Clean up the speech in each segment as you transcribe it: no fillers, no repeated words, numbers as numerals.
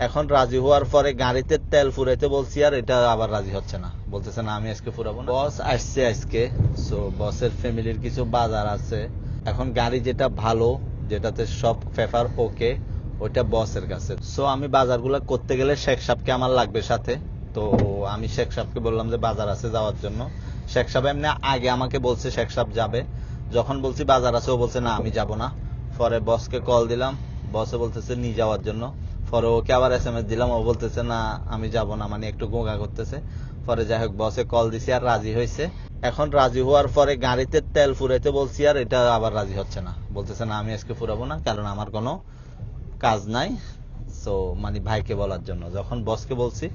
এখন রাজি হওয়ার পরে গাড়িতে তেল ফুরাইতে বলছি আর এটা আবার রাজি হচ্ছে না, বলতেছে না আমি আজকে ফুরাবো না। বস আসছে আজকে, সো বসের ফ্যামিলির কিছু বাজার আছে। এখন গাড়ি যেটা ভালো, যেটাতে সব পেপার ওকে, ওইটা বসের কাছে। সো আমি বাজারগুলো করতে গেলে শেখ সাহেবকে আমার লাগবে সাথে। তো আমি শেখ সাহেবকে বললাম যে বাজার আছে যাওয়ার জন্য। শেখ সাহেব এমনি আগে আমাকে বলছে শেখ সাহেব যাবে, যখন বলছি বাজার আছে ও বলছে না আমি যাব না। পরে বসকে কল দিলাম, বসে বলতেছে নিয়ে যাওয়ার জন্য। পরে ওকে আবার এসএমএস দিলাম, ও বলতেছে না আমি যাব না, মানে একটু গোগা করতেছে। পরে যাই হোক বসে কল দিছি আর রাজি হয়েছে। এখন রাজি হওয়ার পরে গাড়িতে তেল ফুরাইতে বলছি আর এটা আবার রাজি হচ্ছে না, বলতেছে না আমি আজকে ফুরাবো না কারণ আমার কোনো কাজ নাই। সো মানে ভাইকে বলার জন্য যখন বসকে বলছি,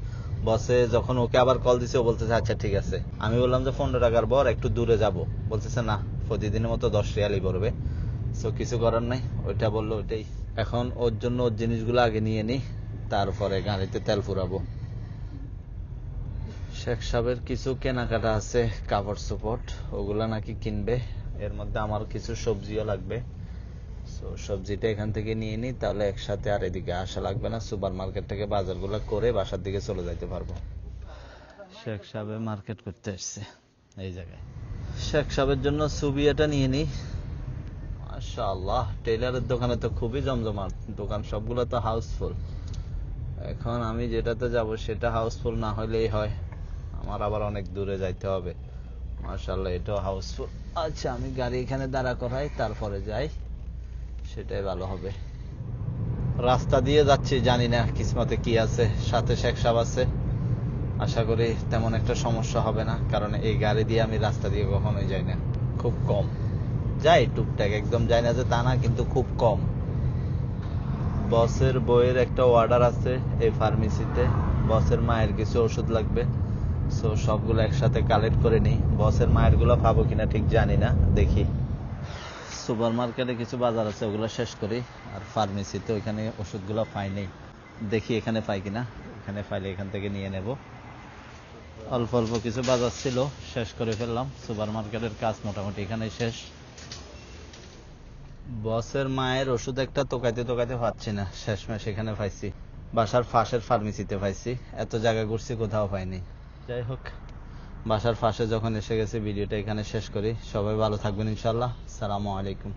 বসে যখন ওকে আবার কল দিছে ও বলতেছে আচ্ছা ঠিক আছে। আমি বললাম যে 15 টাকার বর একটু দূরে যাব, বলতেছে না প্রতিদিনের মতো 10 রিয়ালই পড়বে। সো কিছু করার নাই, ওইটা বললো ওইটাই। এখন ওর জন্য ওর জিনিসগুলো আগে নিয়ে নি, তারপরে গাড়িতে তেল ফুরাবো। শেখ সাহেবের কিছু কেনাকাটা আছে, কাপড় চোপড়, ওগুলা নাকি কিনবে। এর মধ্যে আমার কিছু সবজিও লাগবে। তো সবজিটা এখান থেকে নিয়ে নিই, তাহলে একসাথে আর এদিকে আসা লাগবে না, সুপার মার্কেট থেকে বাজারগুলো করে বাসার দিকে চলে যাইতে পারবো। শেখ সাহেব মার্কেট করতে আসছে এই জায়গায়। শেখ সাহেবের জন্য সুবিয়াটা নিয়ে নিই। মাশাআল্লাহ, টেইলারের দোকানে তো খুবই জমজমাট, দোকান সবগুলো তো হাউসফুল। এখন আমি যেটাতে যাব সেটা হাউসফুল না হলেই হয়, আমার আবার অনেক দূরে যাইতে হবে। মাশাআল্লাহ এটাও হাউসফুল। আচ্ছা আমি গাড়ি এখানে দাঁড়া করাই, তারপরে যাই, সেটাই ভালো হবে। রাস্তা দিয়ে যাচ্ছি, জানি না কিসমতে কি আছে, সাথে শেখ সাহেব আছে। আশা করি তেমন একটা সমস্যা হবে না, কারণ এই গাড়ি দিয়ে আমি রাস্তা দিয়ে কখনোই যাই না, খুব কম যাই, টুকটাক, একদম যাই না যে তা না, কিন্তু খুব কম। বসের বইয়ের একটা অর্ডার আছে এই ফার্মেসিতে, বসের মায়ের কিছু ওষুধ লাগবে। সো সবগুলো একসাথে কালেক্ট করে নিই। বসের মায়ের গুলো পাবো কিনা ঠিক জানি না, দেখি। সুপার মার্কেটে কিছু বাজার আছে, ওগুলো শেষ করি। আর ফার্মেসিতে ওইখানে ওষুধগুলো পাইনি, দেখি এখানে পাই কিনা। এখানে পাইলে এখান থেকে নিয়ে নেব। অল্প অল্প কিছু বাজার ছিল, শেষ করে ফেললাম। সুপার মার্কেটের কাজ মোটামুটি এখানে শেষ। বসের মায়ের ওষুধ একটা তোকাইতে তোকাইতে পাচ্ছি না, শেষমেশ এখানে পাইছি, বাসার পাশের ফার্মেসিতে পাইছি। এত জায়গা ঘুরছি কোথাও পাইনি। যাই হোক, বাসার পাশে যখন এসে গেছে, ভিডিওটা এখানে শেষ করি। সবাই ভালো থাকবেন ইনশাল্লাহ। আসসালামু আলাইকুম।